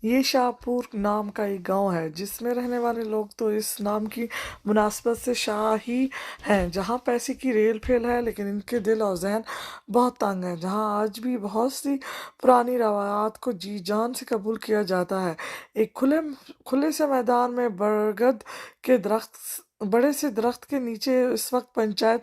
یہ شاہپور نام کا ایک گاؤں ہے جس میں رہنے والے لوگ تو اس نام کی مناسبت سے شاہ ہی ہیں، جہاں پیسے کی ریل پھیل ہے لیکن ان کے دل اور ذہن بہت تنگ ہیں، جہاں آج بھی بہت سی پرانی روایات کو جی جان سے قبول کیا جاتا ہے۔ ایک کھلے سے میدان میں بڑے سے درخت کے نیچے اس وقت پنچایت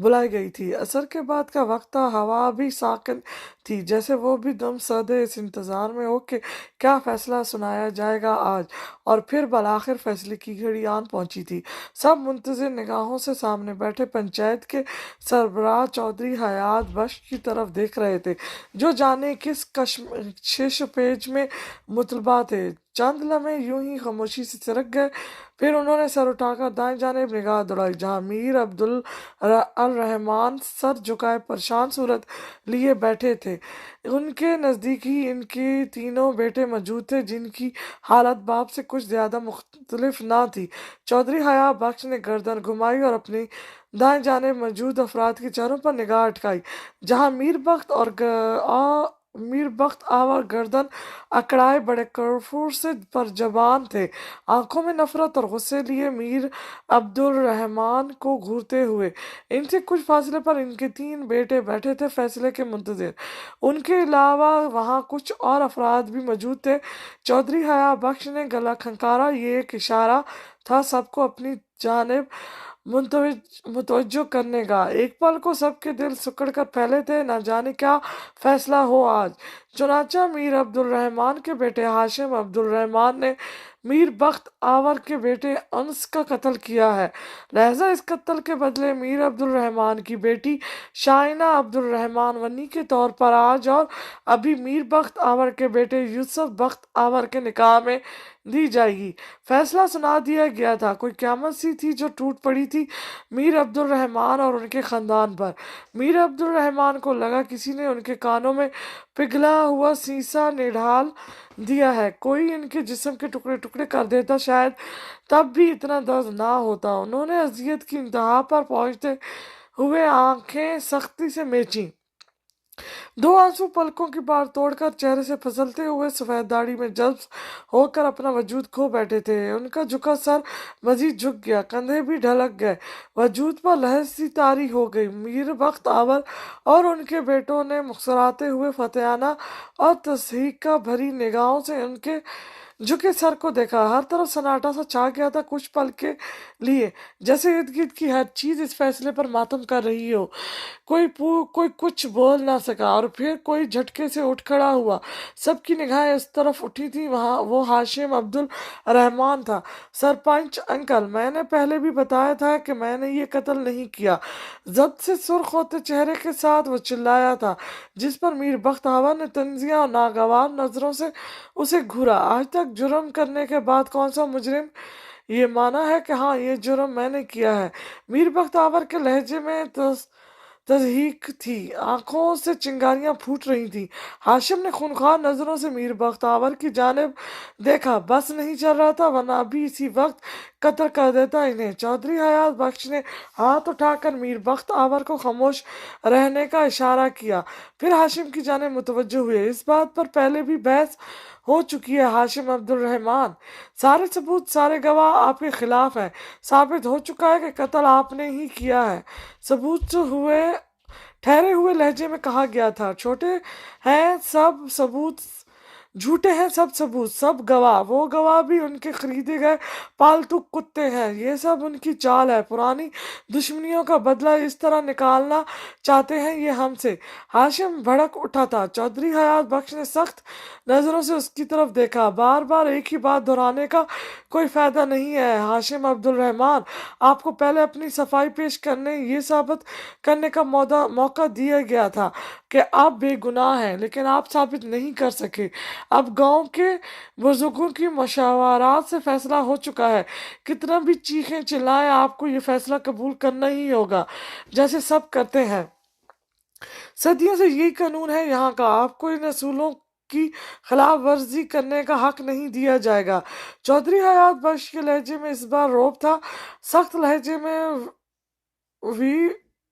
بلائی گئی تھی۔ عصر کے بعد کا وقت تھا، ہوا بھی ساکن تھی، جیسے وہ بھی دم سردے اس انتظار میں ہو کہ کیا فیصلہ سنایا جائے گا آج۔ اور پھر بالآخر فیصلے کی گھڑی آن پہنچی تھی۔ سب منتظر نگاہوں سے سامنے بیٹھے پنچایت کے سربراہ چودھری حیات بخش کی طرف دیکھ رہے تھے، جو جانے کس کشش پیچ میں مطلبہ تھے۔ چند لمحے یوں ہی خاموشی سے سرک گئے، پھر انہوں نے سر اٹھا کر دائیں جانب نگاہ دوڑائی، جہاں میر عبد الرحمن سر جھکائے پریشان صورت لیے بیٹھے تھے۔ ان کے نزدیک ہی ان کے تینوں بیٹے موجود تھے، جن کی حالت باپ سے کچھ زیادہ مختلف نہ تھی۔ چودھری حیات بخش نے گردن گھمائی اور اپنی دائیں جانب موجود افراد کے چہروں پر نگاہ اٹکائی، جہاں میر بخت آور گردن اکڑائے بڑے کرفور سے پرزبان تھے، آنکھوں میں نفرت اور غصے لیے میر عبد الرحمن کو گھورتے ہوئے۔ ان سے کچھ فاصلے پر ان کے تین بیٹے بیٹھے تھے، فیصلے کے منتظر۔ ان کے علاوہ وہاں کچھ اور افراد بھی موجود تھے۔ چودھری حیات بخش نے گلا کھنکارا، یہ ایک اشارہ تھا سب کو اپنی جانب متوجہ کرنے کا۔ ایک پل کو سب کے دل سکڑ کر پھیلے تھے، نہ جانے کیا فیصلہ ہو آج۔ چنانچہ میر عبد الرحمن کے بیٹے ہاشم عبد الرحمن نے میر بخت آور کے بیٹے انس کا قتل کیا ہے، لہذا اس قتل کے بدلے میر عبد الرحمن کی بیٹی شائنہ عبد الرحمن ونی کے طور پر آج اور ابھی میر بخت آور کے بیٹے یوسف بخت آور کے نکاح میں دی جائے گی۔ فیصلہ سنا دیا گیا تھا، کوئی قیامت سی تھی جو ٹوٹ پڑی تھی میر عبد الرحمن اور ان کے خاندان پر۔ میر عبد الرحمن کو لگا کسی نے ان کے کانوں میں پگھلا ہوا سیسا نڈال دیا ہے، کوئی ان کے جسم کے ٹکڑے ٹکڑے کر دیتا، شاید تب بھی اتنا درد نہ ہوتا۔ انہوں نے اذیت کی انتہا پر پہنچتے ہوئے آنکھیں سختی سے میچیں، دو آنسو پلکوں کی بار توڑ کر چہرے سے پھسلتے ہوئے سفید داڑھی میں جذب ہو کر اپنا وجود کھو بیٹھے تھے۔ ان کا جھکا سر مزید جھک گیا، کندھے بھی ڈھلک گئے، وجود پر لہر سی طاری ہو گئی۔ میر بخت آور اور ان کے بیٹوں نے مسکراتے ہوئے فاتحانہ اور تصدیق بھری نگاہوں سے ان کے جھکے سر کو دیکھا۔ ہر طرف سناٹا سا چھا گیا تھا کچھ پل کے لیے، جیسے ارد گرد کی ہر چیز اس فیصلے پر ماتم کر رہی ہو۔ کوئی کچھ بول نہ سکا، اور پھر کوئی جھٹکے سے اٹھ کھڑا ہوا۔ سب کی نگاہیں اس طرف اٹھی تھیں، وہاں وہ ہاشم عبد الرحمن تھا۔ سرپنچ انکل، میں نے پہلے بھی بتایا تھا کہ میں نے یہ قتل نہیں کیا، ضبط سے سرخ ہوتے چہرے کے ساتھ وہ چلایا تھا، جس پر میر بخت آور نے طنزیہ اور ناگوار نظروں سے اسے گھورا۔ آج تک جرم کرنے کے بعد کون سا مجرم یہ مانا ہے کہ ہاں یہ جرم میں نے کیا ہے؟ میر بخت آور کے لہجے میں تضحیک تھی، آنکھوں سے چنگاریاں پھوٹ رہی تھیں۔ ہاشم نے خونخوار نظروں سے میر بخت آور کی جانب دیکھا، بس نہیں چل رہا تھا ورنہ ابھی اسی وقت قتل کر دیتا انہیں۔ چودھری حیات بخش نے ہاتھ اٹھا کر میر بخت آور کو خاموش رہنے کا اشارہ کیا، پھر ہاشم کی جانب متوجہ ہوئے۔ اس بات پر پہلے بھی بحث ہو چکی ہے ہاشم عبد الرحمن، سارے ثبوت، سارے گواہ آپ کے خلاف ہیں، ثابت ہو چکا ہے کہ قتل آپ نے ہی کیا ہے۔ ٹھہرے ہوئے لہجے میں کہا گیا تھا، چھوٹے ہیں سب ثبوت، جھوٹے ہیں سب ثبوت، سب گواہ، وہ گواہ بھی ان کے خریدے گئے پالتو کتے ہیں۔ یہ سب ان کی چال ہے، پرانی دشمنیوں کا بدلہ اس طرح نکالنا چاہتے ہیں یہ ہم سے۔ ہاشم بھڑک اٹھا تھا۔ چودھری حیات بخش نے سخت نظروں سے اس کی طرف دیکھا، بار بار ایک ہی بات دہرانے کا کوئی فائدہ نہیں ہے ہاشم عبد الرحمن، آپ کو پہلے اپنی صفائی پیش کرنے، یہ ثابت کرنے کا موقع دیا گیا تھا کہ آپ بے گناہ ہیں، لیکن آپ ثابت نہیں کر سکے۔ اب گاؤں کے بزرگوں کی مشاورات سے فیصلہ ہو چکا ہے، کتنا بھی چیخیں چلائیں آپ کو یہ فیصلہ قبول کرنا ہی ہوگا، جیسے سب کرتے ہیں۔ صدیوں سے یہی قانون ہے یہاں کا، آپ کو ان اصولوں کی خلاف ورزی کرنے کا حق نہیں دیا جائے گا۔ چودھری حیات بخش کے لہجے میں اس بار رعب تھا، سخت لہجے میں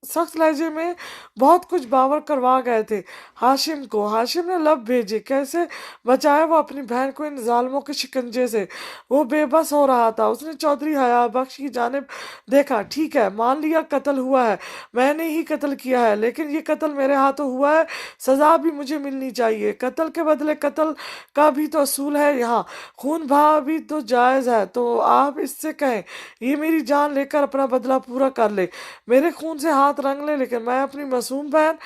सख्त लहजे में बहुत कुछ बावर करवा गए थे हाशिम को। हाशिम ने लब भेजे, कैसे बचाए वो अपनी बहन को इन जालिमों के शिकंजे से। वो बेबस हो रहा था। उसने चौधरी हया बख्श की जानिब देखा। ठीक है, मान लिया कत्ल हुआ है, मैंने ही कत्ल किया है, लेकिन ये कत्ल मेरे हाथों हुआ है, सजा भी मुझे मिलनी चाहिए। कत्ल के बदले कत्ल का भी तो असूल है यहाँ, खून बहा भी तो जायज़ है। तो आप इससे कहें ये मेरी जान लेकर अपना बदला पूरा कर ले, मेरे खून से हाथ रंग ले, लेकिन मैं अपनी मासूम बहन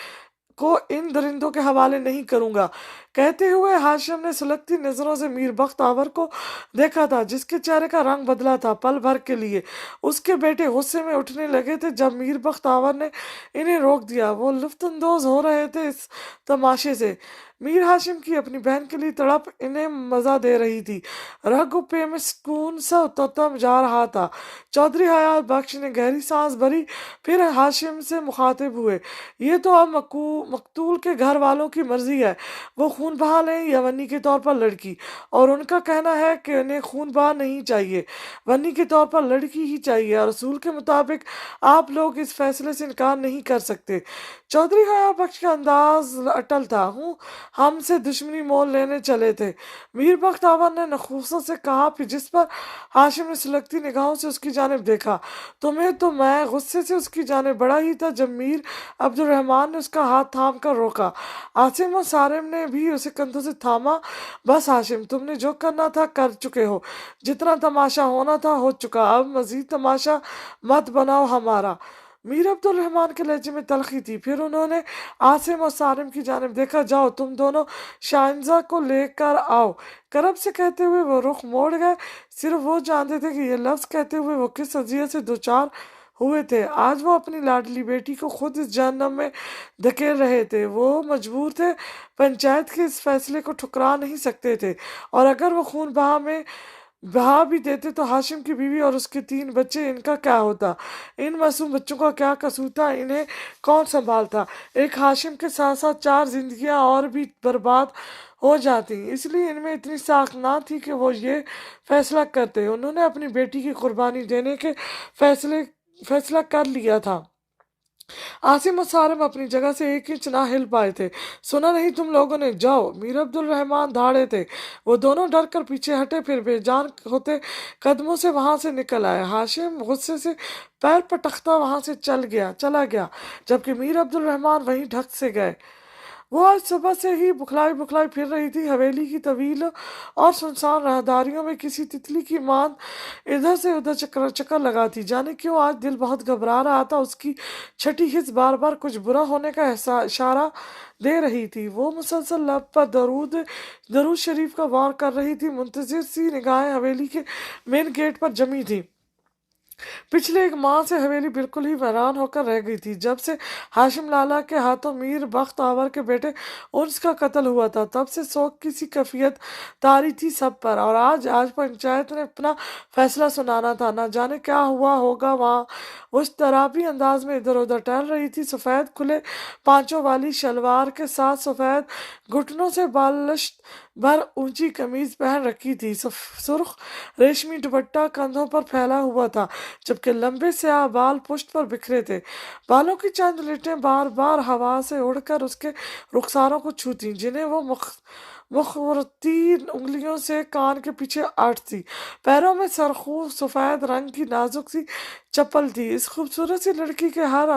को इन दरिंदों के हवाले नहीं करूंगा। कहते हुए हाशिम ने सुलगती नजरों से मीर बख्त आवर को देखा था, जिसके चेहरे का रंग बदला था पल भर के लिए। उसके बेटे गुस्से में उठने लगे थे जब मीर बख्त आवर ने इन्हें रोक दिया। वो लुफ्तंदोज हो रहे थे इस तमाशे से। मीर हाशिम की अपनी बहन के लिए तड़प इन्हें मजा दे रही थी। रग पे में सुकून सा तोतम जा रहा था। चौधरी हयात बख्श ने गहरी सांस भरी, फिर हाशिम से मुखातिब हुए। ये तो अब मकतूल के घर वालों की मर्जी है, वो खून बहा लें या वनी के तौर पर लड़की, और उनका कहना है कि उन्हें खून बहा नहीं चाहिए, वनी के तौर पर लड़की ही चाहिए, और रसूल के मुताबिक आप लोग इस फैसले से इनकार नहीं कर सकते। चौधरी हया बख्श का अंदाज अटल था। हूँ हमसे दुश्मनी मोल लेने चले थे, मीर बख्त आवर ने नखूसत से कहा, फिर जिस पर हाशिम ने सुलगती निगाहों से उसकी जानिब देखा। तुम्हें तो मैं गुस्से से उसकी जानिब बढ़ा ही था जब मीर अब्दुर्रहमान ने उसका हाथ थाम कर रोका। आसिम और सारिम ने भी उसे कंधों से थामा। बस हाशिम, तुमने जो करना था कर चुके हो, जितना तमाशा होना था हो चुका, अब मजीद तमाशा मत बनाओ हमारा। मीर अब्दुल रहमान के लहजे में तलखी थी। फिर उन्होंने आसिम और सारिम की जानिब देखा। जाओ तुम दोनों शाइनजा को लेकर आओ, करब से कहते हुए वो रुख मोड़ गए। सिर्फ वो जानते थे कि ये लफ्ज़ कहते हुए वो किस अजियत से दोचार हुए थे। आज वो अपनी लाडली बेटी को खुद इस जहन्नम में धकेल रहे थे। वो मजबूर थे, पंचायत के इस फैसले को ठुकरा नहीं सकते थे, और अगर वो खून बहा भी देते तो हाशिम की बीवी और उसके 3 बच्चे, इनका क्या होता? इन मासूम बच्चों का क्या कसूर था? इन्हें कौन संभालता? एक हाशिम के साथ साथ 4 जिंदगियां और भी बर्बाद हो जाती। इसलिए इनमें इतनी साख ना थी कि वो ये फैसला करते। उन्होंने अपनी बेटी की कुर्बानी देने के फैसला कर लिया था। आसिम और सारिम अपनी जगह से एक इंच ना हिल पाए थे। सुना नहीं तुम लोगों ने? जाओ। मीर अब्दुल रहमान धाड़े थे। वो दोनों डर कर पीछे हटे, फिर बेजान होते कदमों से वहां से निकल आए। हाशिम गुस्से से पैर पटकता वहां से चला गया, जबकि मीर अब्दुल रहमान वहीं ढक से गए। वो आज सुबह से ही बुखलाई बुखलाई फिर रही थी। हवेली की तवील और सुनसान राहदारियों में किसी तितली की मांद इधर से उधर चक्कर चक्कर लगाती। जाने क्यों आज दिल बहुत घबरा रहा था। उसकी छठी हिस्स बार बार कुछ बुरा होने का इशारा दे रही थी। वो मुसलसल लब पर दरूद शरीफ का वार कर रही थी। मुंतजिर सी निगाहें हवेली के मेन गेट पर जमी थी। पिछले 1 माह से हवेली बिल्कुल ही वीरान होकर रह गई थी। जब से हाशिम लाला के हाथों मीर बख्त आवर के बेटे उन्स का कत्ल हुआ था, तब से शोक की सी कैफियत तारी थी सब पर। और आज पंचायत ने अपना फैसला सुनाना था। ना जाने क्या हुआ होगा वहाँ। वो इस तराबी अंदाज में इधर उधर टहल रही थी। सफ़ेद खुले पांचों वाली शलवार के साथ सफ़ेद घुटनों से बालिश भर ऊंची कमीज पहन रखी थी। सुर्ख रेशमी दुपट्टा कंधों पर फैला हुआ था, जबकि लंबे स्याह बाल पुश्त पर बिखरे थे। बालों की चंद लटें बार बार हवा से उड़कर उसके रुखसारों को छूती, जिन्हें वो मुखरती उंगलियों से कान के पीछे आटती। पैरों में सरखू सफ़ेद रंग की नाजुक सी चप्पल थी। इस खूबसूरत सी लड़की के हर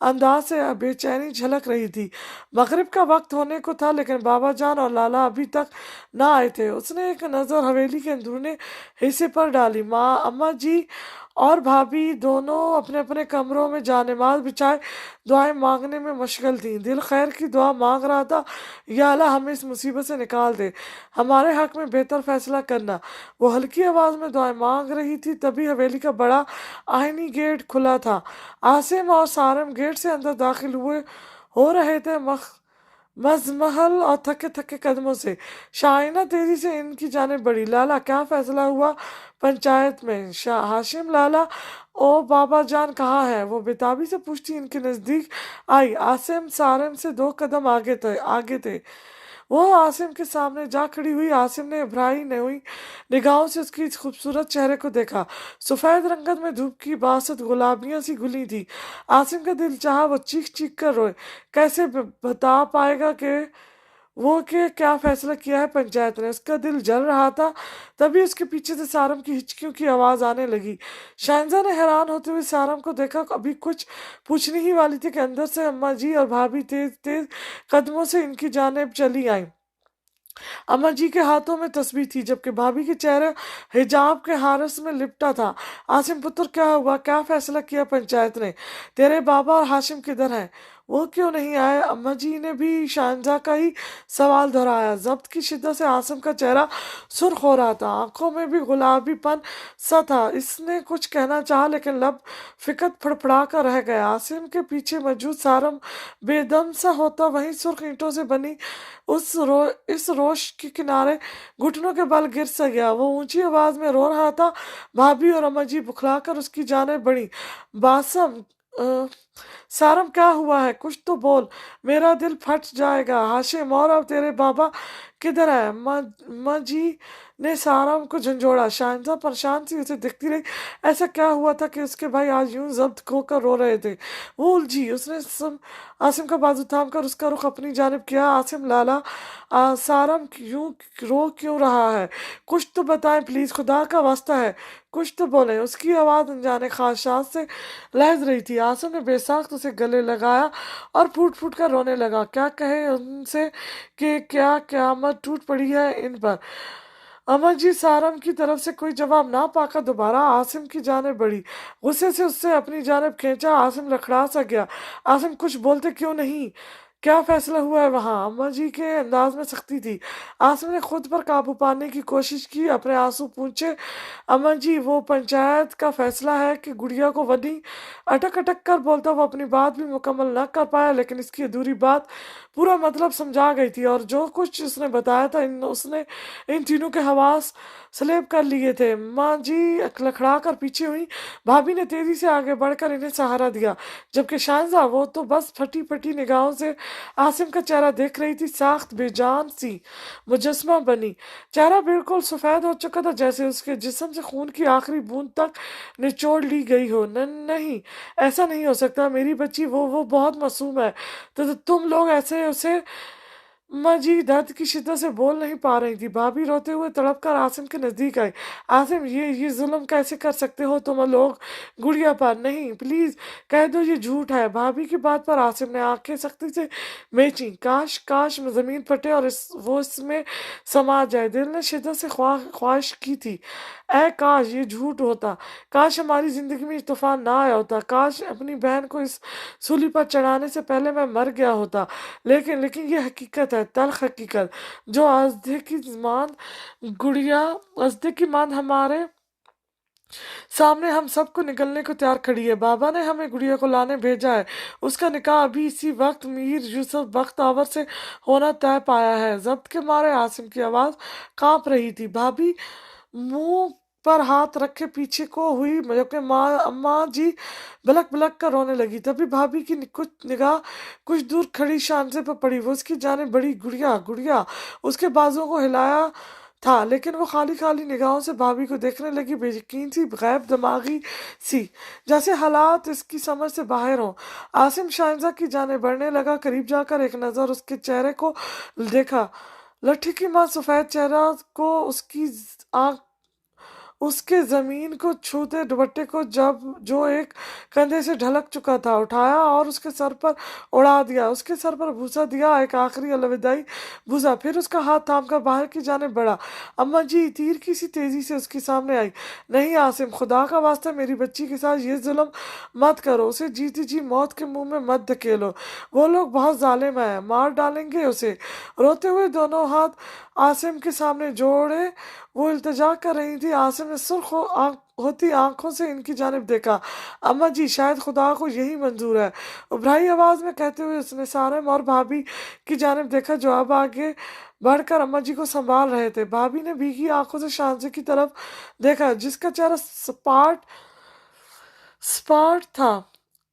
अंदाज से बेचैनी झलक रही थी। मगरिब का वक्त होने को था, लेकिन बाबा जान और लाला अभी तक ना आए थे। उसने एक नज़र हवेली के अंदरूनी हिस्से पर डाली। माँ, अम्मा जी और भाभी दोनों अपने अपने कमरों में जानेमाज बिछाए दुआएं मांगने में मशगल थीं। दिल खैर की दुआ मांग रहा था, या अल्लाह हमें इस मुसीबत से निकाल दे, हमारे हक में बेहतर फैसला करना। वो हल्की आवाज़ में दुआएं मांग रही थी, तभी हवेली का बड़ा आईनी गेट खुला था। आसिम और सारम गेट से अंदर दाखिल हो रहे थे मजमहल और थके थके कदमों से। शाइना तेजी से इनकी जाने बढ़ी। लाला, क्या फैसला हुआ पंचायत में? शाह हाशिम लाला, ओ बाबा जान कहाँ है? वो बेताबी से पूछती इनके नज़दीक आई। आसिम सारम से 2 कदम आगे थे। वो आसिम के सामने जा खड़ी हुई। आसिम ने भराई नहीं हुई निगाहों से उसकी इस खूबसूरत चेहरे को देखा। सफेद रंगत में धूप की बासत गुलाबियां सी घुली थी। आसिम का दिल चाहा वो चीख चीख कर रोए। कैसे बता पाएगा कि वो कि क्या फैसला किया है पंचायत ने। उसका दिल जल रहा था। तभी उसके पीछे से सारम की हिचकियों की आवाज आने लगी। शाहनजा ने हैरान होते हुए सारम को देखा। अभी कुछ पूछने ही वाली थी कि अंदर से अम्मा जी और भाभी तेज तेज कदमों से इनकी जानिब चली आई। अम्मा जी के हाथों में तस्बीह थी, जबकि भाभी के चेहरे हिजाब के हारस में लिपटा था। आसिम पुत्र, क्या हुआ? क्या फैसला किया पंचायत ने? तेरे बाबा और हाशिम किधर हैं? वो क्यों नहीं आए? अम्मा जी ने भी शाहनजा का ही सवाल दोहराया। जब्त की शिद्दत से आसिम का चेहरा सुर्ख हो रहा था, आंखों में भी गुलाबीपन सा था। इसने कुछ कहना चाहा, लेकिन लब फिकत फड़फड़ा कर रह गया। आसिम के पीछे मौजूद सारम बेदम सा होता वहीं सुर्ख ईंटों से बनी इस रोश के किनारे घुटनों के बल गिर सा गया। वो ऊंची आवाज में रो रहा था। भाभी और अम्मा जी बुखलाकर उसकी जाने बढ़ी। बासम, सारम, क्या हुआ है? कुछ तो बोल, मेरा दिल फट जाएगा। हाशिम और अब तेरे बाबा किधर है? अम्मा जी ने सारम को झंझोड़ा। शाहनजा परेशान सी उसे देखती रही। ऐसा क्या हुआ था कि उसके भाई आज यूं जब्त खोकर रो रहे थे? वो उलझी। उसने आसिम का बाजू थाम कर उसका रुख अपनी जानिब किया। आसिम लाला, सारम यूं रो क्यों रहा है? कुछ तो बताएं प्लीज, खुदा का वास्ता है, कुछ तो बोलें। उसकी आवाज अनजाने ख़ाशात से लहज रही थी। आसिम ने बेसाख्त उसे गले लगाया और फूट फूट कर रोने लगा। क्या कहे उनसे कि क्या क़यामत टूट पड़ी है इन पर। अमर जी सारम की तरफ से कोई जवाब ना पाकर दोबारा आसिम की जानिब बढ़ी। गुस्से से उससे अपनी जानिब खींचा। आसिम लड़खड़ा सा गया। आसिम, कुछ बोलते क्यों नहीं? क्या फैसला हुआ है वहाँ? अम्मा जी के अंदाज में सख्ती थी। आसिम ने खुद पर काबू पाने की कोशिश की, अपने आंसू पूछे। अम्मा जी, वो पंचायत का फैसला है कि गुड़िया को वनी। अटक अटक कर बोलता वो अपनी बात भी मुकम्मल न कर पाया, लेकिन इसकी अधूरी बात पूरा मतलब समझा गई थी। और जो कुछ उसने बताया था उसने इन तीनों के हवास सलेब कर लिए थे। माँ जी लखड़ा कर पीछे हुई। भाभी ने तेजी से आगे बढ़कर इन्हें सहारा दिया, जबकि शाहनजा, वो तो बस फटी फटी निगाहों से आसिम का चेहरा देख रही थी। साख्त बेजान सी मुजस्मा बनी। चेहरा बिल्कुल सफ़ेद हो चुका था, जैसे उसके जिस्म से खून की आखिरी बूंद तक निचोड़ ली गई हो। नहीं, ऐसा नहीं हो सकता मेरी बच्ची, वो बहुत मासूम है। तो तुम लोग ऐसे उसे। माँ जी दर्द की शिद्दत से बोल नहीं पा रही थी। भाभी रोते हुए तड़प कर आसिम के नजदीक आई। आसिम, ये जुल्म कैसे कर सकते हो तुम लोग गुड़िया पर? नहीं, प्लीज कह दो ये झूठ है। भाभी की बात पर आसिम ने आंखें सख्ती से मेची। काश काश जमीन फटे और वो इसमें समा जाए। दिल ने शिद्दत से ख्वाहिश की थी, ऐ काश ये झूठ होता। काश हमारी जिंदगी में ये तूफान ना आया होता। काश अपनी बहन को इस सूली पर चढ़ाने से पहले मैं मर गया होता। लेकिन ये हकीकत है, तल्ख हकीकत, जो अजदे की मांद हमारे सामने हम सबको निकलने को तैयार खड़ी है। बाबा ने हमें गुड़िया को लाने भेजा है। उसका निकाह अभी इसी वक्त मीर यूसुफ बख्तावर से होना तय पाया है। जब्त के मारे आसिम की आवाज कांप रही थी। भाभी मुंह पर हाथ रखे पीछे को हुई, जबकि माँ अम्मा जी बलक बलक कर रोने लगी। तभी भाभी की कुछ निगाह कुछ दूर खड़ी शानसे पर पड़ी। वो उसकी जानिब बढ़ी। गुड़िया गुड़िया उसके बाजुओं को हिलाया था, लेकिन वो खाली खाली निगाहों से भाभी को देखने लगी, बेयकीन सी, गैब दिमागी सी, जैसे हालात इसकी समझ से बाहर हों। आसिम शाहनजा की जाने बढ़ने लगा। करीब जाकर एक नज़र उसके चेहरे को देखा। लट्ठी की माँ सफ़ेद चेहरा को आंख उसके जमीन को छूते दुपट्टे को जो एक कंधे से ढलक चुका था उठाया और उसके सर पर उड़ा दिया। उसके सर पर भूसा दिया, एक आखिरी अलविदाई भूसा। फिर उसका हाथ थामकर बाहर की जाने बढ़ा। अम्मा जी तीर की सी तेजी से उसके सामने आई। नहीं आसिम, खुदा का वास्ता मेरी बच्ची के साथ ये जुल्म मत करो। उसे जीती जी मौत के मुंह में मत धकेलो। वो लोग बहुत जालिम हैं, मार डालेंगे उसे। रोते हुए दोनों हाथ आसिम के सामने जोड़े वो इल्तिजा कर रही थी। आसिम ने होती आंखों से इनकी जानिब देखा। अम्मा जी, शायद खुदा को यही मंजूर है। उभराई आवाज में कहते हुए उसने सारम और भाभी की जानिब देखा, जो अब आगे बढ़कर अम्मा जी को संभाल रहे थे। भाभी ने भीगी आंखों से शानसे की तरफ देखा, जिसका चेहरा सपाट सपाट था।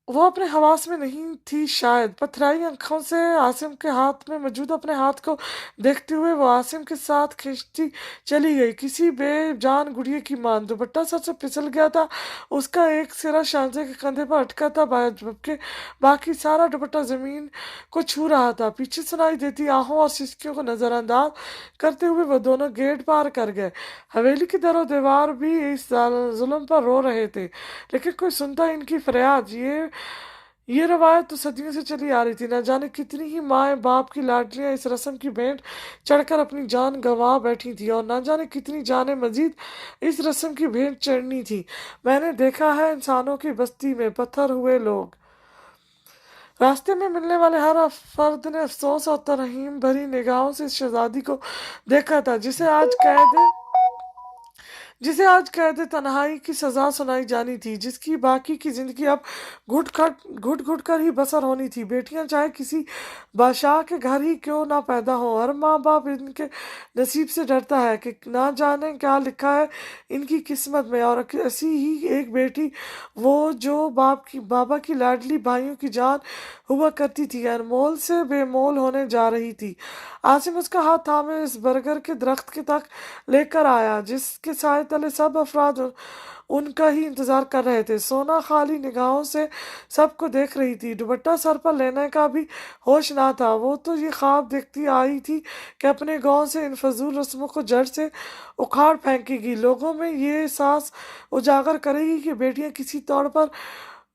वो अपने हवास में नहीं थी शायद। पथराई आंखों से आसिम के हाथ में मौजूद अपने हाथ को देखते हुए वो आसिम के साथ खींचती चली गई। किसी बेजान गुड़िया की मान। दुपट्टा सर से फिसल गया था। उसका एक सिरा शांजे के कंधे पर अटका था, जबकि बाकी सारा दुपट्टा जमीन को छू रहा था। पीछे सुनाई देती आहों और सिसकियों को नजरअंदाज करते हुए वो दोनों गेट पार कर गए। हवेली की दरो दीवार भी इस जुल्म पर रो रहे थे, लेकिन कोई सुनता इनकी फरियाद। ये रवायत तो सदियों से चली आ रही थी। न जाने कितनी ही माएँ बाप की लाडलियाँ इस रस्म की भेंट चढ़कर अपनी जान गंवा बैठी थी, और न जाने कितनी जानें मजीद इस रस्म की भेंट चढ़नी थी। मैंने देखा है इंसानों की बस्ती में पत्थर हुए लोग। रास्ते में मिलने वाले हर फर्द ने अफसोस और तरहीम भरी निगाहों से इस शहजादी को देखा था, जिसे आज कैद तन्हाई की सजा सुनाई जानी थी, जिसकी बाकी की जिंदगी अब घुट घुट कर ही बसर होनी थी। बेटियां चाहे किसी बादशाह के घर ही क्यों ना पैदा हो, हर माँ बाप इनके नसीब से डरता है कि ना जाने क्या लिखा है इनकी किस्मत में। और ऐसी ही एक बेटी वो जो बाबा की लाडली भाइयों की जान हुआ करती थी, अनमोल से बेमोल होने जा रही थी। आसिम उसका हाथ थामे इस बरगद के दरख्त के तक लेकर आया, जिसके साए तले सब अफराद उनका ही इंतजार कर रहे थे। सोना खाली निगाहों से सबको देख रही थी। दुपट्टा सर पर लेने का भी होश ना था। वो तो ये ख्वाब देखती आई थी कि अपने गांव से इन फजूल रस्मों को जड़ से उखाड़ फेंकेगी, लोगों में ये एहसास उजागर करेगी कि बेटियां किसी तौर पर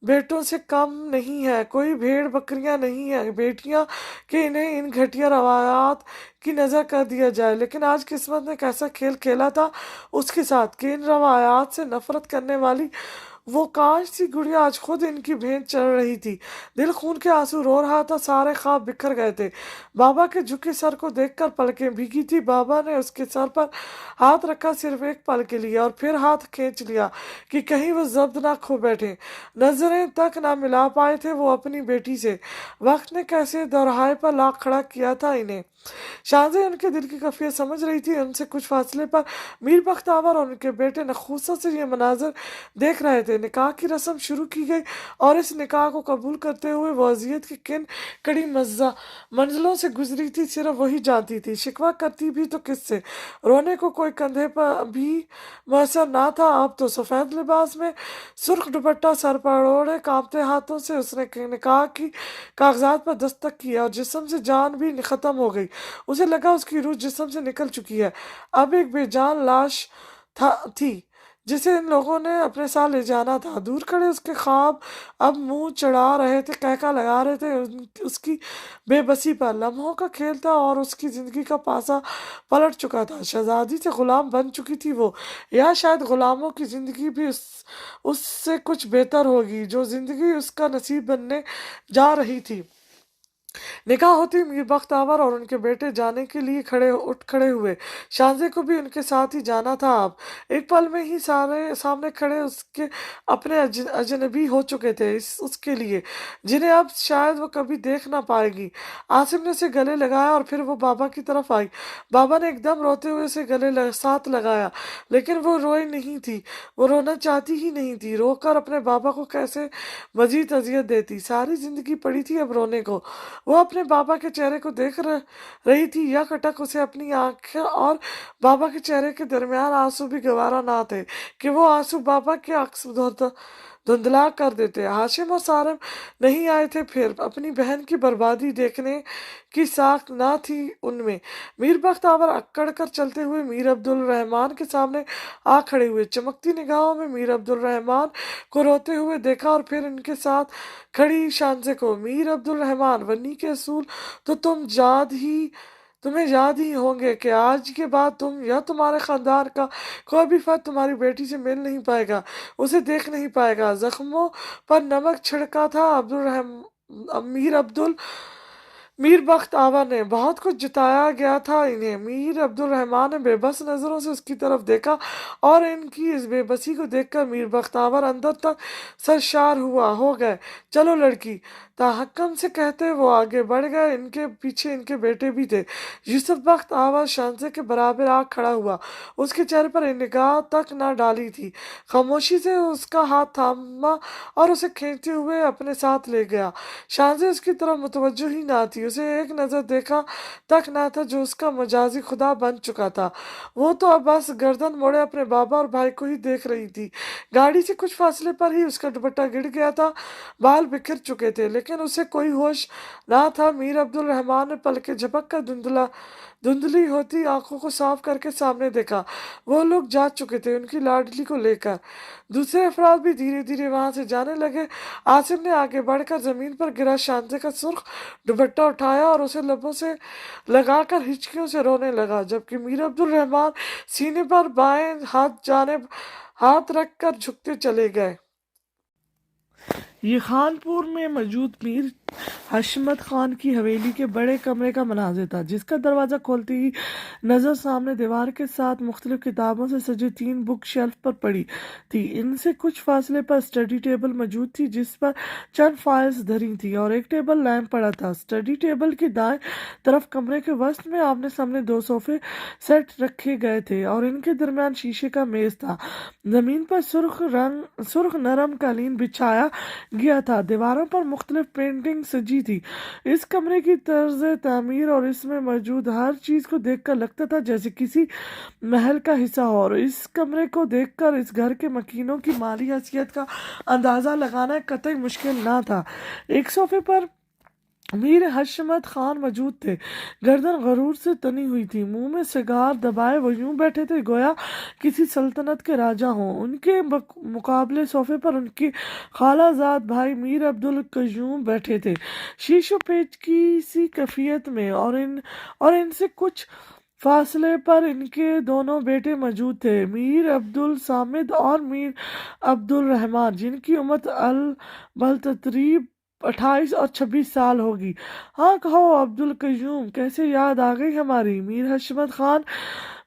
बेटों से कम नहीं है, कोई भेड़ बकरियां नहीं है बेटियां, कि इन्हें इन घटिया रवायात की नज़र कर दिया जाए। लेकिन आज किस्मत ने कैसा खेल खेला था उसके साथ कि इन रवायात से नफरत करने वाली वो कांच सी गुड़िया आज खुद इनकी भेंट चढ़ रही थी। दिल खून के आंसू रो रहा था, सारे ख्वाब बिखर गए थे। बाबा के झुके सर को देखकर पलकें भीगी थी। बाबा ने उसके सर पर हाथ रखा सिर्फ एक पल के लिए, और फिर हाथ खींच लिया कि कहीं वो जब्त ना खो बैठे। नजरें तक ना मिला पाए थे वो अपनी बेटी से। वक्त ने कैसे दोराहे पर ला खड़ा किया था इन्हें। शाहजें उनके दिल की कफियत समझ रही थी। उनसे कुछ फासले पर मीर बख्तावर और उनके बेटे नखूसत से ये मनाजर देख रहे थे। निकाह की रस्म शुरू की गई, और इस निकाह को कबूल करते हुए वो अजियत की किन कड़ी मंजिलों से गुजरी थी सिर्फ वही जानती थी। शिकवा करती भी तो किससे, रोने को कोई कंधे पर भी मैसर ना था। अब तो सफ़ेद लिबास में सुर्ख दुपट्टा सर पर ओढ़े कांपते हाथों से उसने निकाह की कागजात पर दस्तक किया, और जिस्म से जान भी खत्म हो गई। उसे लगा उसकी रूह जिस्म से निकल चुकी है। अब एक बेजान लाश थी जिसे इन लोगों ने अपने साथ ले जाना था। दूर खड़े उसके ख्वाब अब मुंह चढ़ा रहे थे, कहका लगा रहे थे उसकी बेबसी पर। लम्हों का खेल था और उसकी जिंदगी का पासा पलट चुका था। शहजादी से गुलाम बन चुकी थी वो, या शायद गुलामों की जिंदगी भी उससे कुछ बेहतर होगी जो जिंदगी उसका नसीब बनने जा रही थी। निकाह होती मीर बख्तावर और उनके बेटे जाने के लिए उठ खड़े हुए। शाहजे को भी उनके साथ ही जाना था। अब एक पल में ही सारे सामने खड़े उसके अपने अजनबी हो चुके थे उसके लिए, जिन्हें अब शायद वो कभी देख ना पाएगी। आसिम ने उसे गले लगाया और फिर वो बाबा की तरफ आई। बाबा ने एकदम रोते हुए उसे साथ लगाया, लेकिन वो रोई नहीं थी। वो रोना चाहती ही नहीं थी। रोकर अपने बाबा को कैसे मजीद अजियत देती। सारी जिंदगी पड़ी थी अब रोने को। वो अपने बाबा के चेहरे को देख रही थी। यह खटक उसे अपनी आंखें और बाबा के चेहरे के दरमियान आंसू भी गवारा ना थे कि वो आंसू बाबा के अक्स धुंधला कर देते। हाशिम और सारम नहीं आए थे फिर। अपनी बहन की बर्बादी देखने की साख ना थी उनमें। मीर बख्तावर अक्कड़ कर चलते हुए मीर अब्दुल रहमान के सामने आ खड़े हुए। चमकती निगाहों में मीर अब्दुल रहमान को रोते हुए देखा, और फिर इनके साथ खड़ी शांसे को। मीर अब्दुल रहमान, वन्नी के असूल तो तुम्हें याद ही होंगे कि आज के बाद तुम या तुम्हारे खानदान का कोई भी फर्द तुम्हारी बेटी से मिल नहीं पाएगा, उसे देख नहीं पाएगा। जख्मों पर नमक छिड़का था मीर बख्त आवा ने। बहुत कुछ जताया गया था इन्हें। मीर अब्दुल रहमान ने बेबस नजरों से उसकी तरफ देखा, और इनकी इस बेबसी को देखकर मीर बख्तावर अंदर तक सरशार हो गए। चलो लड़की, तहक्कुम से कहते वो आगे बढ़ गए। इनके पीछे इनके बेटे भी थे। यूसुफ बख्त आवाज शांसे के बराबर आग खड़ा हुआ। उसके चेहरे पर निगाह तक न डाली थी। खामोशी से उसका हाथ थामा और उसे खींचते हुए अपने साथ ले गया। शांसे उसकी तरफ मुतवज्जो ही ना थी। उसे एक नज़र देखा तक ना था जो उसका मजाजी खुदा बन चुका था। वो तो अब बस गर्दन मोड़े अपने बाबा और भाई को ही देख रही थी। गाड़ी से कुछ फासले पर ही उसका दुपट्टा गिर गया था। बाल बिखर चुके थे लेकिन उसे कोई होश ना था। मीर अब्दुल रहमान ने पलकें झपक कर धुंधली होती आंखों को साफ करके सामने देखा। वो लोग जा चुके थे उनकी लाडली को लेकर। दूसरे अफराद भी धीरे धीरे वहां से जाने लगे। आसिम ने आगे बढ़कर जमीन पर गिरा शांति का सुर्ख दुपट्टा उठाया और उसे लबों से लगाकर हिचकियों से रोने लगा, जबकि मीर अब्दुल रहमान सीने पर बाएं हाथ रख कर झुकते चले गए। یہ خانپور میں موجود میر حشمت خان کی حویلی کے بڑے کمرے کا مناظر تھا، جس کا دروازہ کھولتے ہی نظر سامنے دیوار کے ساتھ مختلف کتابوں سے سجی 3 بک شیلف پر پڑی تھی۔ ان سے کچھ فاصلے پر اسٹڈی ٹیبل موجود تھی جس پر چند فائلز دھری تھی اور ایک ٹیبل لیمپ پڑا تھا۔ اسٹڈی ٹیبل کی دائیں طرف کمرے کے وسط میں آمنے سامنے 2 صوفے سیٹ رکھے گئے تھے اور ان کے درمیان شیشے کا میز تھا۔ زمین پر سرخ نرم قالین بچھایا گیا تھا، دیواروں پر مختلف پینٹنگ سجی تھی۔ اس کمرے کی طرز تعمیر اور اس میں موجود ہر چیز کو دیکھ کر لگتا تھا جیسے کسی محل کا حصہ ہو، اور اس کمرے کو دیکھ کر اس گھر کے مکینوں کی مالی حیثیت کا اندازہ لگانا قطعی مشکل نہ تھا۔ ایک صوفے پر میر حشمت خان موجود تھے، گردن غرور سے تنی ہوئی تھی، منہ میں سگار دبائے وہ یوں بیٹھے تھے گویا کسی سلطنت کے راجہ ہوں۔ ان کے مقابلے صوفے پر ان کے خالہ زاد بھائی میر عبدالقیوم بیٹھے تھے، شیش و پیچ کی سی کیفیت میں، اور ان سے کچھ فاصلے پر ان کے دونوں بیٹے موجود تھے، میر عبدالصامد اور میر عبدالرحمان، جن کی عمر بالترتیب 28 اور 26 سال ہوگی۔ ہاں کہو عبدالقیوم، کیسے یاد آ گئی ہماری؟ میر حشمت خان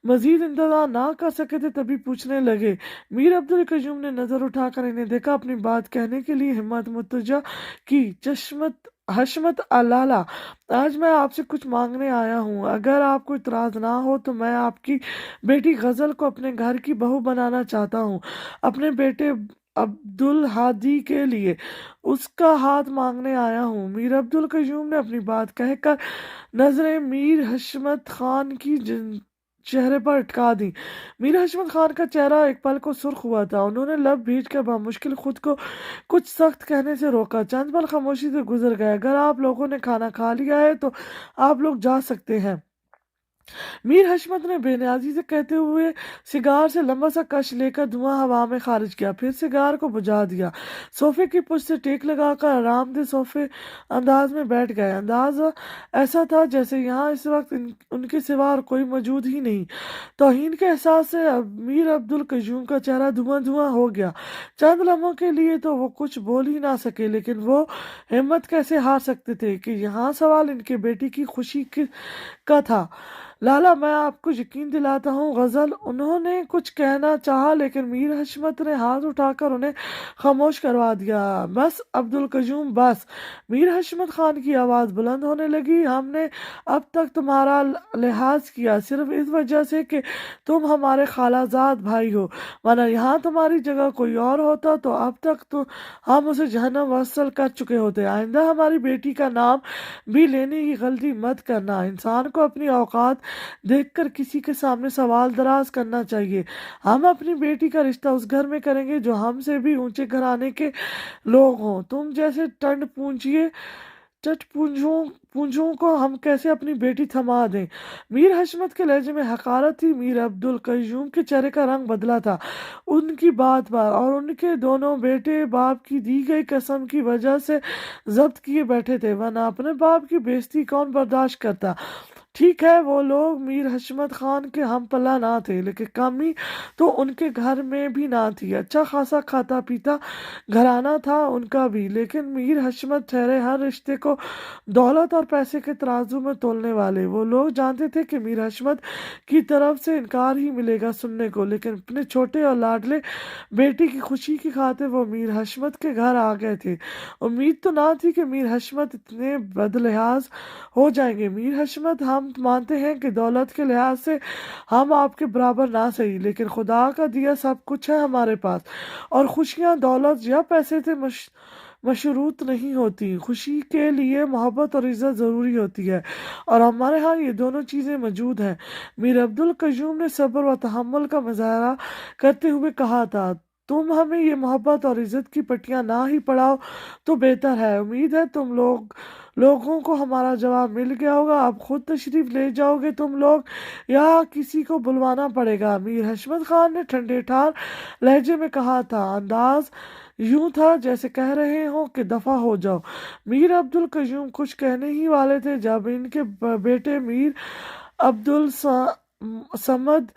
مزید انتظار نہ کر سکے تھے، تبھی پوچھنے لگے۔ میر عبدالقیوم نے نظر اٹھا کر انہیں دیکھا، اپنی بات کہنے کے لیے ہمت متوجہ کی۔ حشمت لالا، آج میں آپ سے کچھ مانگنے آیا ہوں، اگر آپ کو اعتراض نہ ہو تو میں آپ کی بیٹی غزل کو اپنے گھر کی بہو بنانا چاہتا ہوں، اپنے بیٹے عبدالہادی کے لیے اس کا ہاتھ مانگنے آیا ہوں۔ میر عبدالقیوم نے اپنی بات کہہ کر نظریں میر حشمت خان کی چہرے پر اٹکا دی۔ میر حشمت خان کا چہرہ ایک پل کو سرخ ہوا تھا، انہوں نے لب بھیج کر بمشکل خود کو کچھ سخت کہنے سے روکا۔ چند پل خاموشی سے گزر گئے۔ اگر آپ لوگوں نے کھانا کھا لیا ہے تو آپ لوگ جا سکتے ہیں، میر حشمت نے بے نیازی سے کہتے ہوئے سگار سے لمبا سا کش لے کر دھواں ہوا میں خارج کیا، پھر سگار کو بجھا دیا۔ صوفے کی پشت سے ٹیک لگا کر آرام دہ صوفے انداز میں بیٹھ گئے۔ انداز ایسا تھا جیسے یہاں اس وقت ان کے سوا اور کوئی موجود ہی نہیں۔ توہین کے احساس سے میر عبدالقیوم کا چہرہ دھواں ہو گیا۔ چند لمحوں کے لیے تو وہ کچھ بول ہی نہ سکے، لیکن وہ ہمت کیسے ہار سکتے تھے کہ یہاں سوال ان کے بیٹی کی خوشی کا تھا۔ لالا، میں آپ کو یقین دلاتا ہوں غزل، انہوں نے کچھ کہنا چاہا لیکن میر حشمت نے ہاتھ اٹھا کر انہیں خاموش کروا دیا۔ بس عبدالقیوم، بس۔ میر حشمت خان کی آواز بلند ہونے لگی، ہم نے اب تک تمہارا لحاظ کیا صرف اس وجہ سے کہ تم ہمارے خالہ زاد بھائی ہو، ورنہ یہاں تمہاری جگہ کوئی اور ہوتا تو اب تک تو ہم اسے جہنم وصل کر چکے ہوتے۔ آئندہ ہماری بیٹی کا نام بھی لینے کی غلطی مت کرنا۔ انسان کو اپنی اوقات دیکھ کر کسی کے سامنے سوال دراز کرنا چاہیے۔ ہم اپنی بیٹی کا رشتہ اس گھر میں کریں گے جو ہم سے بھی اونچے گھرانے کے لوگ ہوں۔ تم جیسے ٹٹ پونجوں کو ہم کیسے اپنی بیٹی تھما دیں؟ میر حشمت کے لہجے میں حقارت تھی۔ میر عبدالقیوم کے چہرے کا رنگ بدلا تھا ان کی بات پر، اور ان کے دونوں بیٹے باپ کی دی گئی قسم کی وجہ سے ضبط کیے بیٹھے تھے، ورنہ اپنے باپ کی بے عزتی کون برداشت کرتا؟ ٹھیک ہے وہ لوگ میر حشمت خان کے ہم پلہ نہ تھے، لیکن کمی تو ان کے گھر میں بھی نہ تھی۔ اچھا خاصا کھاتا پیتا گھرانہ تھا ان کا بھی، لیکن میر حشمت ٹھہرے ہر رشتے کو دولت اور پیسے کے ترازو میں تولنے والے۔ وہ لوگ جانتے تھے کہ میر حشمت کی طرف سے انکار ہی ملے گا سننے کو، لیکن اپنے چھوٹے اور لاڈلے بیٹی کی خوشی کی خاطر وہ میر حشمت کے گھر آ گئے تھے۔ امید تو نہ تھی کہ میر حشمت اتنے بدلحاظ ہو جائیں گے۔ میر حشمت، ہم مانتے ہیں کہ دولت کے لحاظ سے ہم آپ کے برابر نہ صحیح، لیکن خدا کا دیا سب کچھ ہے ہمارے پاس، اور خوشیاں دولت یا پیسے سے مشروط نہیں ہوتی۔ خوشی کے لیے محبت اور عزت ضروری ہوتی ہے، اور ہمارے ہاں یہ دونوں چیزیں موجود ہیں۔ میر عبدالقیوم نے صبر و تحمل کا مظاہرہ کرتے ہوئے کہا تھا، تم ہمیں یہ محبت اور عزت کی پٹیاں نہ ہی پڑھاؤ تو بہتر ہے۔ امید ہے تم لوگوں کو ہمارا جواب مل گیا ہوگا۔ اب خود تشریف لے جاؤ گے تم لوگ یا کسی کو بلوانا پڑے گا؟ میر حشمت خان نے ٹھنڈے ٹھار لہجے میں کہا تھا۔ انداز یوں تھا جیسے کہہ رہے ہوں کہ دفع ہو جاؤ۔ میر عبدالقیوم کچھ کہنے ہی والے تھے جب ان کے بیٹے میر عبدالصمد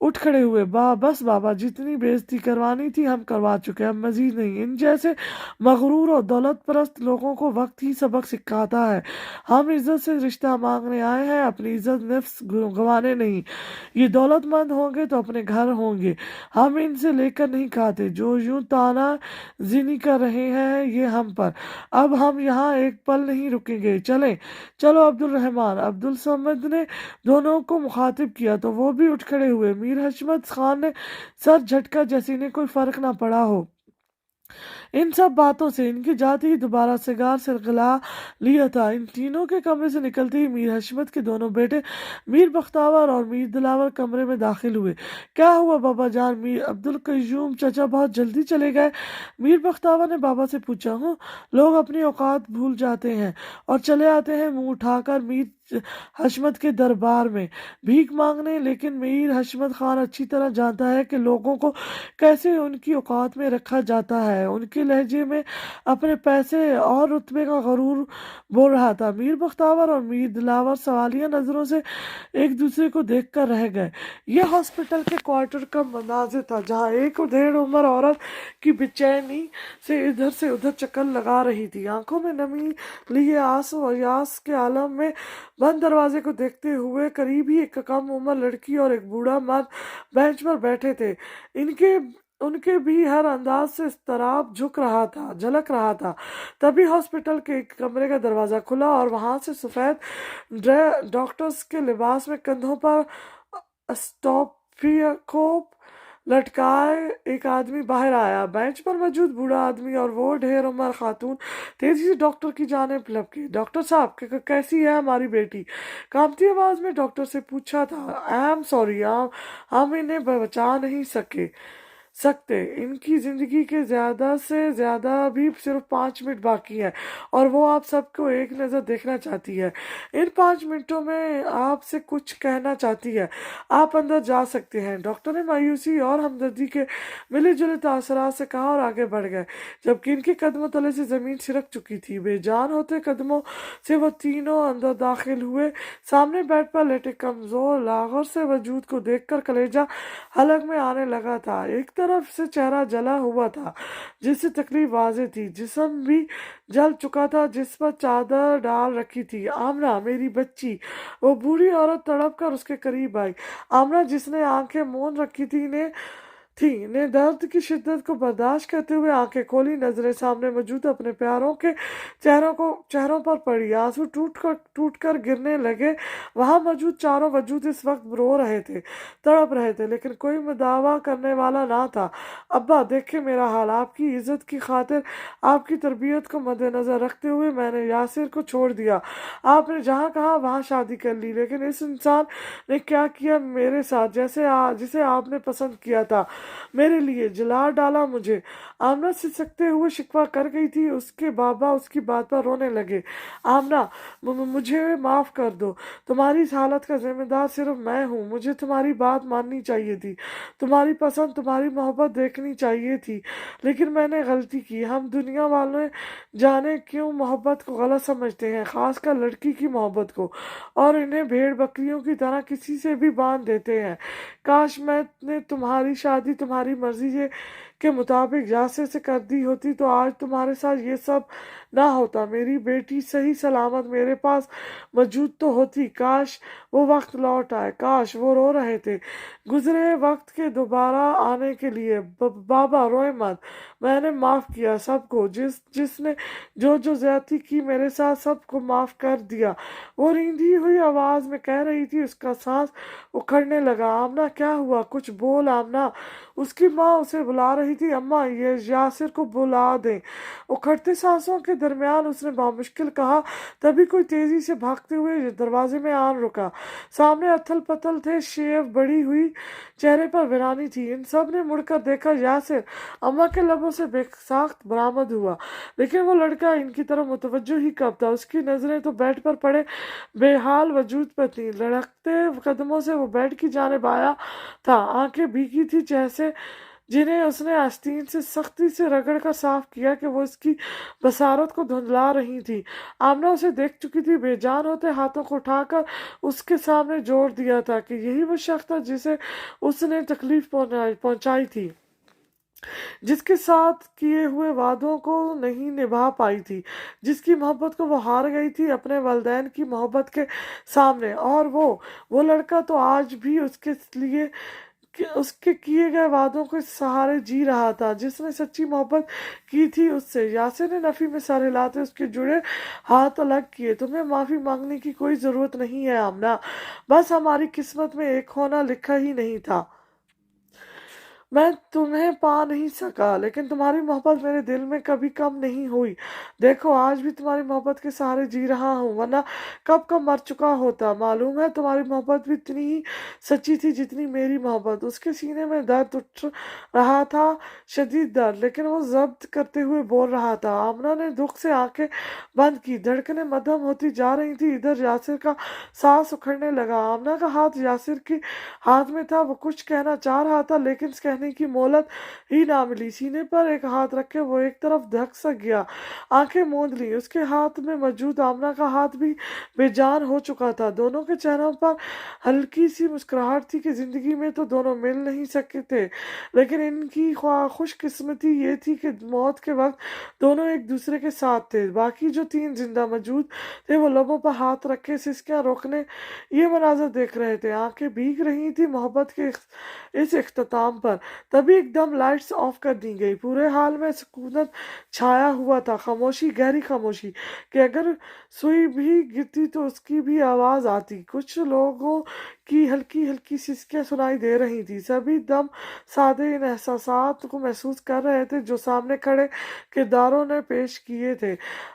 اٹھ کھڑے ہوئے۔ بس بابا، جتنی بے عزتی کروانی تھی ہم کروا چکے، اب مزید نہیں۔ ان جیسے مغرور اور دولت پرست لوگوں کو وقت ہی سبق سکھاتا ہے۔ ہم عزت سے رشتہ مانگنے آئے ہیں، اپنی عزت نفس گنوانے نہیں۔ یہ دولت مند ہوں گے تو اپنے گھر ہوں گے، ہم ان سے لے کر نہیں کھاتے۔ جو یوں طعنہ زنی کر رہے ہیں یہ ہم پر، اب ہم یہاں ایک پل نہیں رکیں گے۔ چلیں چلو عبدالرحمن۔ عبدالصمد نے دونوں کو مخاطب کیا تو وہ بھی اٹھ کھڑے ہوئے۔ میر حشمت خان نے سر جھٹکا جیسے انہیں کوئی فرق نہ پڑا ہو ان سب باتوں سے۔ ان کی جاتے ہی دوبارہ سگار سلگلا لیا تھا۔ ان تینوں کے کمرے سے نکلتے ہی میر حشمت کے دونوں بیٹے میر بختیار اور میر دلاور کمرے میں داخل ہوئے۔ کیا ہوا بابا جان؟ میر عبدالقیوم چچا بہت جلدی چلے گئے؟ میر بختیار نے بابا سے پوچھا۔ ہوں، لوگ اپنی اوقات بھول جاتے ہیں اور چلے آتے ہیں منہ اٹھا کر میر حشمت کے دربار میں بھیک مانگنے، لیکن میر حشمت خان اچھی طرح جانتا ہے کہ لوگوں کو کیسے ان کی اوقات میں رکھا جاتا ہے۔ ان کے لہجے میں اپنے پیسے اور رتبے کا غرور بول رہا تھا۔ میر بختیار اور میر دلاور سوالیہ نظروں سے ایک دوسرے کو دیکھ کر رہ گئے۔ یہ ہاسپٹل کے کوارٹر کا مناظر تھا جہاں ایک ڈیڑھ عمر عورت کی بے سے ادھر چکر لگا رہی تھی، آنکھوں میں نمی لیے آس و یاس کے عالم میں بند دروازے کو دیکھتے ہوئے۔ قریب ہی ایک کم عمر لڑکی اور ایک بوڑھا مرد بینچ پر بیٹھے تھے، ان کے بھی ہر انداز سے اضطراب جھلک رہا تھا۔ تبھی ہاسپٹل کے ایک کمرے کا دروازہ کھلا اور وہاں سے سفید ڈاکٹرز کے لباس میں کندھوں پر اسٹیتھوسکوپ لٹکائے ایک آدمی باہر آیا۔ بینچ پر موجود بوڑھا آدمی اور وہ ڈھیر عمر خاتون تیزی سے ڈاکٹر کی جانب لپکی۔ ڈاکٹر صاحب، کیسی ہے ہماری بیٹی؟ کانپتی آواز میں ڈاکٹر سے پوچھا تھا۔ آئی ایم سوری، ہم انہیں بچا نہیں سکتے۔ ان کی زندگی کے زیادہ سے زیادہ بھی صرف 5 منٹ باقی ہیں، اور وہ آپ سب کو ایک نظر دیکھنا چاہتی ہے۔ ان 5 منٹوں میں آپ سے کچھ کہنا چاہتی ہے۔ آپ اندر جا سکتے ہیں۔ ڈاکٹر نے مایوسی اور ہمدردی کے ملے جلے تاثرات سے کہا اور آگے بڑھ گئے، جبکہ ان کے قدموں تلے سے زمین سرک چکی تھی۔ بے جان ہوتے قدموں سے وہ تینوں اندر داخل ہوئے۔ سامنے بیڈ پر لیٹے کمزور لاغر سے وجود کو دیکھ کر کلیجہ حلق میں آنے لگا تھا۔ ایک طرف سے چہرہ جلا ہوا تھا جس سے تکلیف واضح تھی، جسم بھی جل چکا تھا جس پر چادر ڈال رکھی تھی۔ آمنہ، میری بچی! وہ بوڑھی عورت تڑپ کر اس کے قریب آئی۔ آمنہ، جس نے آنکھیں موند رکھی نے درد کی شدت کو برداشت کرتے ہوئے آنکھیں کھولی، نظریں سامنے موجود اپنے پیاروں کے چہروں پر پڑی۔ آنسو ٹوٹ کر گرنے لگے۔ وہاں موجود چاروں وجود اس وقت رو رہے تھے، تڑپ رہے تھے، لیکن کوئی مداوا کرنے والا نہ تھا۔ ابا، دیکھیں میرا حال۔ آپ کی عزت کی خاطر، آپ کی تربیت کو مد نظر رکھتے ہوئے میں نے یاسر کو چھوڑ دیا۔ آپ نے جہاں کہا وہاں شادی کر لی، لیکن اس انسان نے کیا کیا میرے ساتھ جسے آپ نے پسند کیا تھا؟ मेरे लिए जला डाला मुझे। आमना सिसकते हुए शिकवा कर गई थी। उसके बाबा उसकी बात पर रोने लगे। आमना, मुझे माफ कर दो। तुम्हारी इस हालत का जिम्मेदार सिर्फ मैं हूँ। मुझे तुम्हारी बात माननी चाहिए थी, तुम्हारी पसंद, तुम्हारी मोहब्बत देखनी चाहिए थी, लेकिन मैंने गलती की। हम दुनिया वाले जाने क्यों मोहब्बत को गलत समझते हैं, खासकर लड़की की मोहब्बत को, और इन्हें भेड़ बकरियों की तरह किसी से भी बांध देते हैं। काश मैंने तुम्हारी शादी तुम्हारी मर्जी के मुताबिक यासिर से कर दी होती तो आज तुम्हारे साथ ये सब ना होता। मेरी बेटी सही सलामत मेरे पास मौजूद तो होती। काश वो वक्त लौट आए। काश वो रो रहे थे गुजरे वक्त के दोबारा आने के लिए। बाबा रोए मत। मैंने माफ किया सबको। जिसने जो जो ज्यादती की मेरे साथ सबको माफ कर दिया। वो रींधी हुई आवाज में कह रही थी। उसका सांस उखड़ने लगा। आमना, क्या हुआ? कुछ बोल आमना। उसकी माँ उसे बुला रही थी। अम्मा, ये यासिर को बुला दें। उखड़ते सांसों के दरमियान उसने बामुश्किल कहा। तभी कोई तेजी से भागते हुए दरवाजे में आन रुका। सामने अथल पथल थे, शेव बड़ी हुई, चेहरे पर वीरानी थी। इन सब ने मुड़कर देखा। यासिर अम्मा के लबों से बेसाख्त बरामद हुआ, लेकिन वो लड़का इनकी तरफ मुतवज्जो ही कब था। उसकी नजरें तो बेड पर पड़े बेहाल वजूद पर थी। लड़कते कदमों से वो बेड की जानिब आया था। आंखें भीगी थी, जैसे जिन्हें उसने आस्तीन से सख्ती से रगड़ कर साफ किया कि वो इसकी बसारत को धुंधला रही थी। आमना उसे देख चुकी थी। बेजान होते हाथों को उठाकर उसके सामने जोड़ दिया था कि यही वो शख्स था जिसे उसने तकलीफ पहुंचाई थी, जिसके साथ किए हुए वादों को नहीं निभा पाई थी, जिसकी मोहब्बत को वो हार गई थी अपने वालिदैन की मोहब्बत के सामने। और वो लड़का तो आज भी उसके लिए उसके किए गए वादों के सहारे जी रहा था, जिसने सच्ची मोहब्बत की थी उससे। यासिर ने नफी में सर हिलाते उसके जुड़े हाथ अलग किए। तुम्हें माफी मांगने की कोई जरूरत नहीं है आमना, बस हमारी किस्मत में एक होना लिखा ही नहीं था। मैं तुम्हें पा नहीं सका, लेकिन तुम्हारी मोहब्बत मेरे दिल में कभी कम नहीं हुई। देखो, आज भी तुम्हारी मोहब्बत के सहारे जी रहा हूँ, वरना कब कब मर चुका होता। मालूम है तुम्हारी मोहब्बत भी इतनी ही सच्ची थी जितनी मेरी मोहब्बत। उसके सीने में दर्द उठ रहा था, शदीद दर्द, लेकिन वो जब्त करते हुए बोल रहा था। आमना ने दुख से आंखें बंद की। धड़कनें मध्यम होती जा रही थी। इधर यासिर का सांस उखड़ने लगा। आमना का हाथ यासिर के हाथ में था। वो कुछ कहना चाह रहा था, लेकिन कहने की मोहलत ही ना मिली। सीने पर एक हाथ रखे वो एक तरफ धक सा गया। आंखें मूंद ली। उसके हाथ में मौजूद आमना का हाथ भी बेजान हो चुका था। दोनों के चेहरों पर हल्की सी मुस्कुराहट थी कि जिंदगी में तो दोनों मिल नहीं सके थे, लेकिन इनकी खुशकिस्मती ये थी कि मौत के वक्त दोनों एक दूसरे के साथ थे। बाकी जो तीन जिंदा मौजूद थे वो लबों पर हाथ रखे सिसकियां रोकने ये मनाजर देख रहे थे। आंखें भीग रही थी मोहब्बत के इस इख्तिताम पर। तभी एकदम लाइट्स ऑफ कर दी गई। पूरे हाल में सुकूनत छाया हुआ था। खामोशी, गहरी खामोशी कि अगर सुई भी गिरती तो उसकी भी आवाज आती। कुछ लोगों की हल्की हल्की सिसकियां सुनाई दे रही थी। सभी दम सादे इन एहसासात को महसूस कर रहे थे जो सामने खड़े किरदारों ने पेश किए थे।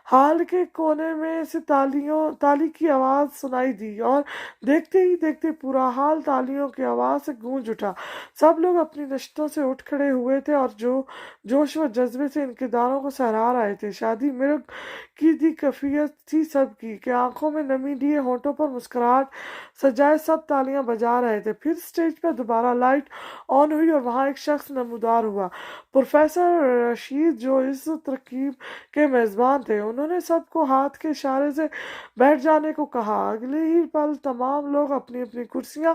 हाल के कोने में से ताली की आवाज सुनाई दी, और देखते ही देखते पूरा हाल तालियों की आवाज से गूंज उठा। सब लोग अपनी नशतों से उठ खड़े हुए थे और जोश व जज्बे से इन किरदारों को सराह रहे थे। शादी मिर्ग की दी कैफियत थी सबकी कि आंखों में नमी लिए, होठों पर मुस्कुराहट सजाए सब तालियां बजा रहे थे। फिर स्टेज पर दोबारा लाइट ऑन हुई और वहां एक शख्स नमूदार हुआ, प्रोफेसर रशीद, जो इस तरकीब के मेजबान थे। उन्होंने सबको हाथ के इशारे से बैठ जाने को कहा। अगले ही पल तमाम लोग अपनी अपनी कुर्सियां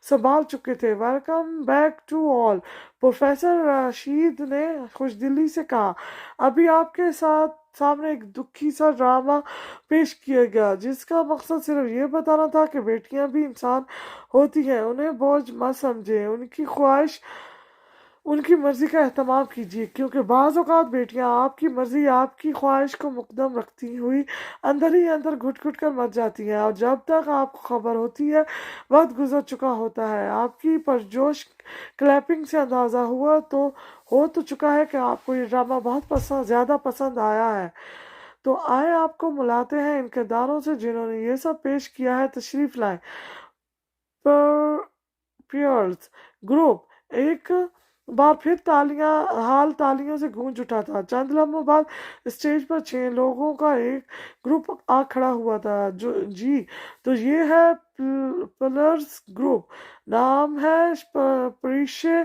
संभाल चुके थे। Welcome back to all, professor Rasheed ने खुशदिली से कहा। अभी आपके सामने एक दुखी सा ड्रामा पेश किया गया, जिसका मकसद सिर्फ ये बताना था कि बेटियां भी इंसान होती हैं। उन्हें बोझ मत समझे, उनकी ख्वाहिश, उनकी मर्जी का एहतमाम कीजिए, क्योंकि बाज़ औक़ात बेटियां आपकी मर्जी, आपकी ख्वाहिश को मुकदम रखती हुई अंदर ही अंदर घुट घुट कर मर जाती हैं, और जब तक आपको खबर होती है वक्त गुजर चुका होता है। आपकी परजोश क्लैपिंग से अंदाज़ा हो तो चुका है कि आपको ये ड्रामा बहुत ज़्यादा पसंद आया है। तो आए आपको मिलाते हैं इन किरदारों से जिन्होंने ये सब पेश किया है। तशरीफ लाएं। पर पियर्स ग्रुप एक बार फिर तालियों से गूंज उठा था। चंद लम्हों बाद स्टेज पर 6 लोगों का एक ग्रुप आ खड़ा हुआ था। जो जी, तो ये है पिलर्स ग्रुप। नाम है परिशे,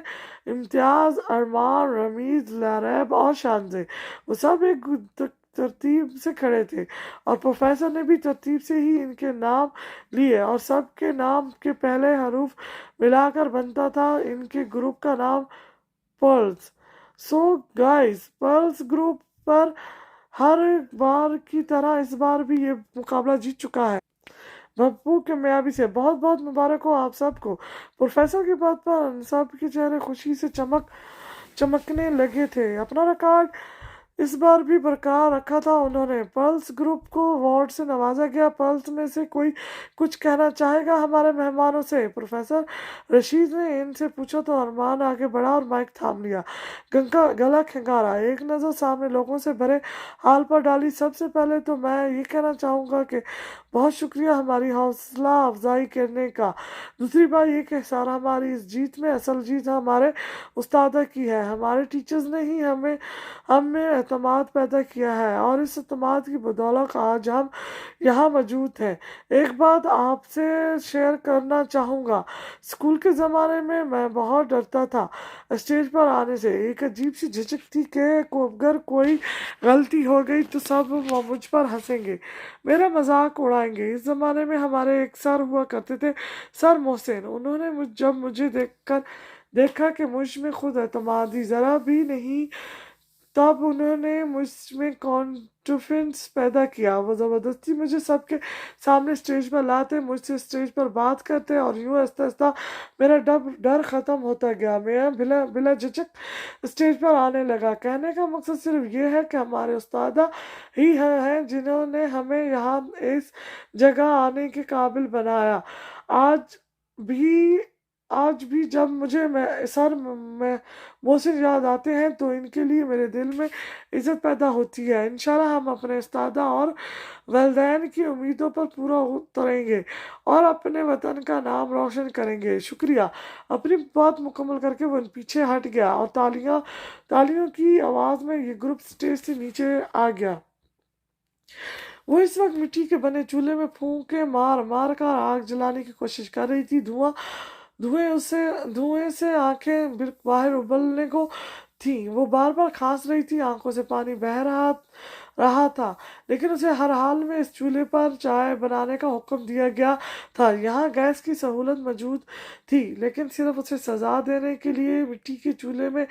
इम्तियाज, अरमान, रमीज, लारैब और शानजे। वो सब एक तरतीब से खड़े थे और प्रोफेसर ने भी तरतीब से ही इनके नाम लिए और सबके नाम के पहले हरूफ मिलाकर बनता था इनके ग्रुप का नाम, pearls. So guys, pearls group पर हर बार की तरह इस बार भी ये मुकाबला जीत चुका है भरपूर कामयाबी से। बहुत बहुत मुबारक हो आप सबको। प्रोफेसर की बात पर सबके चेहरे खुशी से चमकने लगे थे। अपना रिकॉर्ड इस बार भी बरकरार रखा था उन्होंने। पर्ल्स ग्रुप को अवार्ड से नवाजा गया। पर्ल्स में से कोई कुछ कहना चाहेगा हमारे मेहमानों से? प्रोफेसर रशीद ने इनसे पूछा तो अरमान आगे बढ़ा और माइक थाम लिया। गला खंगारा, एक नज़र सामने लोगों से भरे हाल पर डाली। सबसे पहले तो मैं ये कहना चाहूँगा कि बहुत शुक्रिया हमारी हौसला अफजाई करने का। दूसरी बात ये कि सर, हमारी इस जीत में असल जीत हमारे उस्ताद की है। हमारे टीचर्स ने ही हम में एतमाद पैदा किया है और इस एतमाद की बदौलत आज हम यहाँ मौजूद हैं। एक बात आपसे शेयर करना चाहूँगा। स्कूल के ज़माने में मैं बहुत डरता था स्टेज पर आने से। एक अजीब सी झिझक थी कि अगर कोई गलती हो गई तो सब मुझ पर हंसेंगे, मेरा मजाक उड़ाएंगे। इस ज़माने में हमारे एक सर हुआ करते थे, सर मोहसिन। उन्होंने जब मुझे देखा कि मुझ में खुद एतमादी ज़रा भी नहीं, तब उन्होंने मुझ में कॉन्फिडेंस पैदा किया। वो ज़बरदस्ती मुझे सबके सामने स्टेज पर लाते, मुझसे स्टेज पर बात करते और यूँ आहिस्ता आहिस्ता मेरा डर ख़त्म होता गया। मैं बिला बिला झिझक स्टेज पर आने लगा। कहने का मकसद सिर्फ ये है कि हमारे उस्ताद ही हैं जिन्होंने हमें यहाँ इस जगह आने के काबिल बनाया। आज भी आज भी जब मुझे मैं मोहसिन याद आते हैं तो इनके लिए मेरे दिल में इज्जत पैदा होती है। इंशाल्लाह हम अपने उस्तादा और वालिदैन की उम्मीदों पर पूरा उतरेंगे और अपने वतन का नाम रोशन करेंगे। शुक्रिया। अपनी बात मुकम्मल करके वो पीछे हट गया और तालियों की आवाज़ में ये ग्रुप स्टेज से नीचे आ गया। वो इस वक्त मिट्टी के बने चूल्हे में फूंके मार मार कर आग जलाने की कोशिश कर रही थी। धुएं से आंखें बाहर उबलने को थी। वो बार बार खांस रही थी, आंखों से पानी बह रहा था, लेकिन उसे हर हाल में इस चूल्हे पर चाय बनाने का हुक्म दिया गया था। यहाँ गैस की सहूलत मौजूद थी, लेकिन सिर्फ उसे सजा देने के लिए मिट्टी के चूल्हे में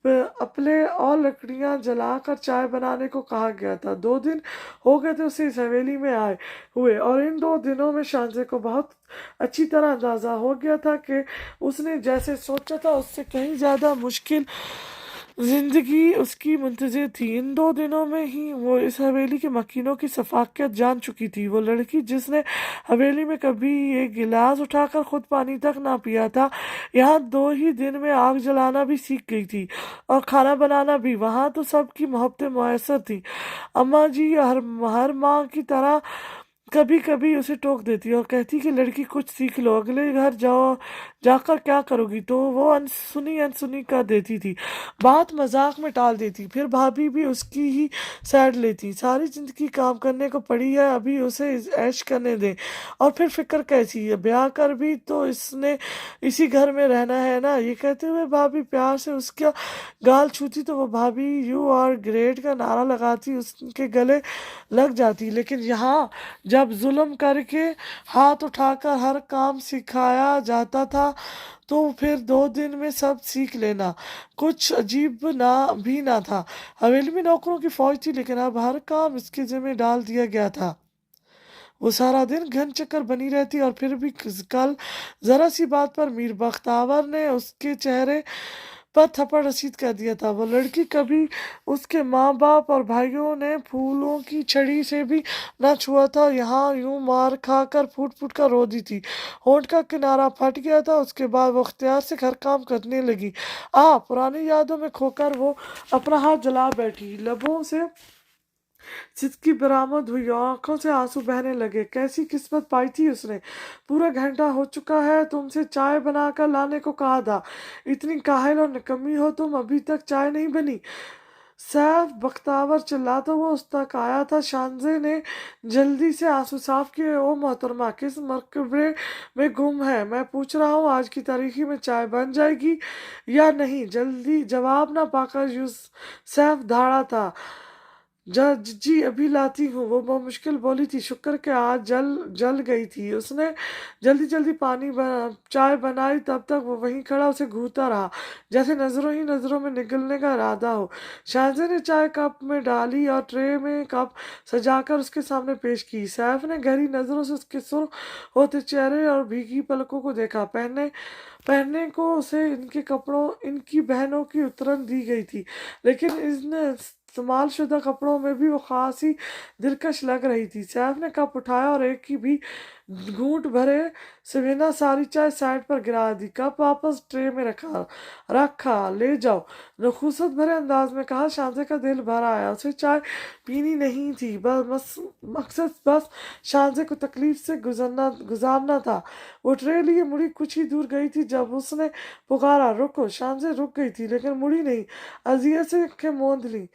अपने और लकड़ियां जलाकर चाय बनाने को कहा गया था। 2 दिन हो गए थे उसे इस हवेली में आए हुए और इन 2 दिनों में शानजे को बहुत अच्छी तरह अंदाजा हो गया था कि उसने जैसे सोचा था उससे कहीं ज़्यादा मुश्किल जिंदगी उसकी मुंतज़िर थी। इन 2 दिनों में ही वो इस हवेली के मकीनों की सफाकियत जान चुकी थी। वो लड़की जिसने हवेली में कभी एक गिलास उठाकर खुद पानी तक ना पिया था, यहाँ 2 ही दिन में आग जलाना भी सीख गई थी और खाना बनाना भी। वहाँ तो सबकी मोहब्बतें मुयसर थी। अम्मा जी हर माँ की तरह कभी कभी उसे टोक देती और कहती कि लड़की कुछ सीख लो, अगले घर जाकर क्या करोगी। तो वो अनसुनी कर देती थी, बात मजाक में टाल देती। फिर भाभी भी उसकी ही साइड लेती। सारी जिंदगी काम करने को पड़ी है, अभी उसे ऐश करने दें और फिर फिक्र कैसी है, ब्याह कर भी तो इसने इसी घर में रहना है ना। ये कहते हुए भाभी प्यार से उसका गाल छूती तो वो भाभी यू आर ग्रेट का नारा लगाती उसके गले लग जाती। लेकिन यहाँ जब जुल्म करके हाथ उठाकर हर काम सिखाया जाता था तो फिर 2 दिन में सब सीख लेना कुछ अजीब ना था। हवेली में नौकरों की फौज थी, लेकिन अब हर काम इसके जिम्मे डाल दिया गया था। वो सारा दिन घन चक्कर बनी रहती और फिर भी कल जरा सी बात पर मीर बख्तावर ने उसके चेहरे पर थप्पड़ रसीद कर दिया था। वो लड़की कभी उसके माँ बाप और भाइयों ने फूलों की छड़ी से भी ना छुआ था, यहाँ यूं मार खा कर फूट फूट कर रो दी थी। होंठ का किनारा फट गया था। उसके बाद वो अख्तियार से हर काम करने लगी। पुरानी यादों में खोकर वो अपना हाथ जला बैठी, लबों से सिसकी बरामद हुई और आंखों से आंसू बहने लगे। कैसी किस्मत पाई थी उसने। पूरा घंटा हो चुका है, तुमसे चाय बनाकर लाने को कहा था। इतनी काहिल और निकम्मी हो तुम, अभी तक चाय नहीं बनी। सैफ बख्तावर चिल्लाता हुआ उस तक आया था। शानजे ने जल्दी से आंसू साफ किए। ओ मोहतरमा, किस मकबरे में गुम है? मैं पूछ रहा हूँ, आज की तारीखी में चाय बन जाएगी या नहीं? जल्दी जवाब ना पाकर सैफ दहाड़ा था। जज जी अभी लाती हूँ। वो बहुत मुश्किल बोली थी। शुक्र के आज जल जल गई थी। उसने जल्दी जल्दी चाय बनाई। तब तक वो वहीं खड़ा उसे घूरता रहा, जैसे नजरों ही नजरों में निगलने का इरादा हो। शाहजे ने चाय कप में डाली और ट्रे में कप सजाकर उसके सामने पेश की। सैफ ने गहरी नजरों से उसके सुर्ख होते चेहरे और भीगी पलकों को देखा। पहनने पहनने को उसे इनके कपड़ों, इनकी बहनों की उतरन दी गई थी, लेकिन इन इस्तेमाल शुदा कपड़ों में भी वो खास ही दिलकश लग रही थी। सैफ ने कप उठाया और एक की भी घूंट भरे से बिना सारी चाय साइड पर गिरा दी। कप वापस ट्रे में रखा। ले जाओ, नखुसत भरे अंदाज में कहा। शांति का दिल भर आया। उसे चाय पीनी नहीं थी, बस मकसद बस शांति को तकलीफ से गुजारना था। वो ट्रे लिए मुड़ी कुछ ही दूर गई थी जब उसने पुकारा, रुको। शांति रुक गई थी लेकिन मुड़ी नहीं। अजियत से आंखें मूंद ली।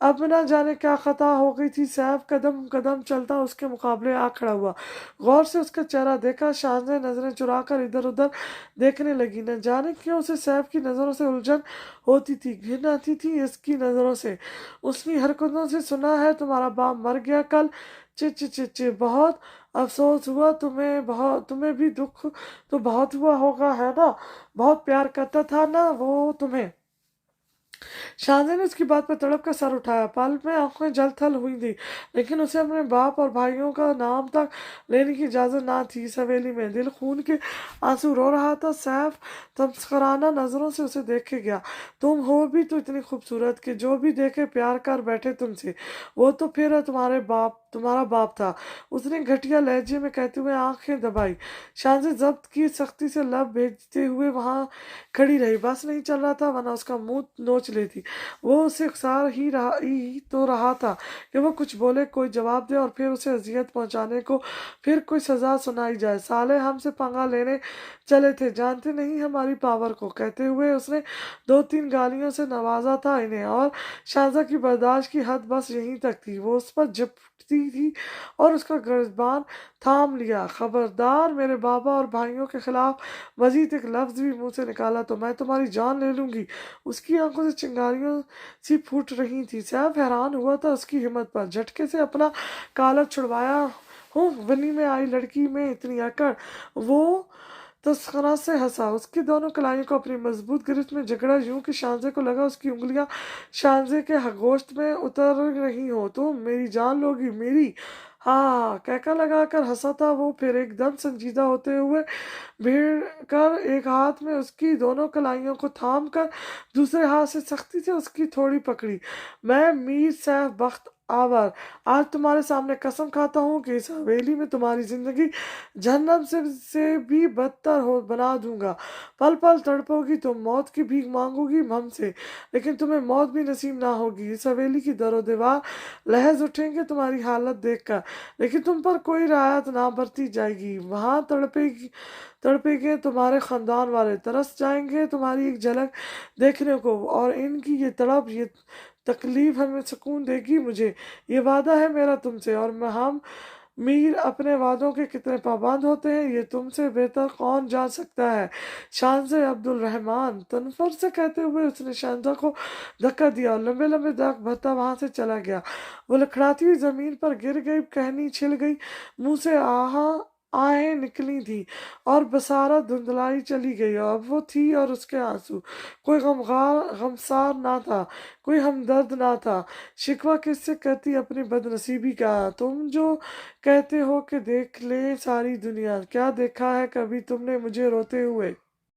अब न जाने क्या खता हो गई थी। सैफ कदम कदम चलता उसके मुकाबले आ खड़ा हुआ। गौर से उसका चेहरा देखा। शानजे नजरें चुराकर इधर उधर देखने लगी। न जाने क्यों उसे सैफ की नजरों से उलझन होती थी, घिन आती थी इसकी नजरों से। उसकी हरकतों से सुना है तुम्हारा बाप मर गया कल। चे चे चे चे, बहुत अफसोस हुआ तुम्हें भी दुख तो बहुत हुआ होगा, है ना? बहुत प्यार करता था ना वो तुम्हें। शाहज़ाद ने उसकी बात पर तड़प कर सर उठाया। पल में आंखें जल थल हुई थी, लेकिन उसे अपने बाप और भाइयों का नाम तक लेने की इजाजत ना थी। इस हवेली में दिल खून के आंसू रो रहा था। सैफ तमस्कराना नजरों से उसे देखे गया। तुम हो भी तो इतनी खूबसूरत कि जो भी देखे प्यार कर बैठे तुमसे। वो तो फिर तुम्हारा बाप था, उसने घटिया लहजे में कहते हुए आंखें दबाई। शाहज़ाद जब्त की सख्ती से लब भेजते हुए वहां खड़ी रही। बस नहीं चल रहा था, वरना उसका मुंह नोच लेती। वो उसे उकसा ही तो रहा था कि वो कुछ बोले, कोई जवाब दे और फिर उसे अजियत पहुंचाने को फिर कोई सजा सुनाई जाए। साले हमसे पंगा लेने चले थे, जानते नहीं हमारी पावर को। कहते हुए उसने 2-3 गालियों से नवाजा था इन्हें, और शाहजा की बर्दाश्त की हद बस यहीं तक थी। वो उस पर झपटी थी और उसका गिरबान थाम लिया। खबरदार मेरे बाबा और भाइयों के खिलाफ मजीद एक लफ्ज भी मुंह से निकाला तो मैं तुम्हारी जान ले लूंगी। उसकी आंखों से चिंगारियों सी फूट रही थी। सैफ हैरान हुआ था उसकी हिम्मत पर। झटके से अपना कालर छुड़वाया। हूँ वनी में आई लड़की में इतनी अकड़। वो तस्खरा से हंसा। उसकी दोनों कलाइयों को अपनी मजबूत गिरफ्त में जकड़ा यूं कि शांजे को लगा उसकी उंगलियां शांजे के गोश्त में उतर रही हो। तुम मेरी जान लोगी, मेरी? हाँ, कहका लगाकर हंसा था वो। फिर एकदम संजीदा होते हुए भीड़ कर एक हाथ में उसकी दोनों कलाइयों को थाम कर दूसरे हाथ से सख्ती से उसकी थोड़ी पकड़ी। मैं मीर सैफ बख्त आवर आज तुम्हारे सामने कसम खाता हूँ कि इस हवेली में तुम्हारी जिंदगी जहन्नम से भी बदतर हो बना दूंगा। पल पल तड़पोगी तुम, मौत की भीख मांगोगी हमसे, लेकिन तुम्हें मौत भी नसीब ना होगी। इस हवेली की दरो दीवार लहज उठेंगे तुम्हारी हालत देखकर, लेकिन तुम पर कोई रियायत ना बरती जाएगी। वहां तड़पेंगे तुम्हारे खानदान वाले, तरस जाएंगे तुम्हारी एक झलक देखने को, और इनकी ये तड़प, ये तकलीफ हमें सुकून देगी मुझे। ये वादा है मेरा तुमसे। और हम मीर अपने वादों के कितने पाबंद होते हैं ये तुमसे बेहतर कौन जान सकता है। शानजे अब्दुल रहमान, तनफर से कहते हुए उसने शानजा को धक्का दिया और लंबे लंबे दाग भरता वहां से चला गया। वो लखड़ाती हुई जमीन पर गिर गई, कहनी छिल गई, मुंह से आहें निकली थी और बसारा धुंधलाई चली गई। अब वो थी और उसके आंसू। कोई गमसार ना था, कोई हमदर्द ना था। शिकवा किससे करती अपनी बदनसीबी का? तुम जो कहते हो कि देख ले सारी दुनिया, क्या देखा है कभी तुमने मुझे रोते हुए?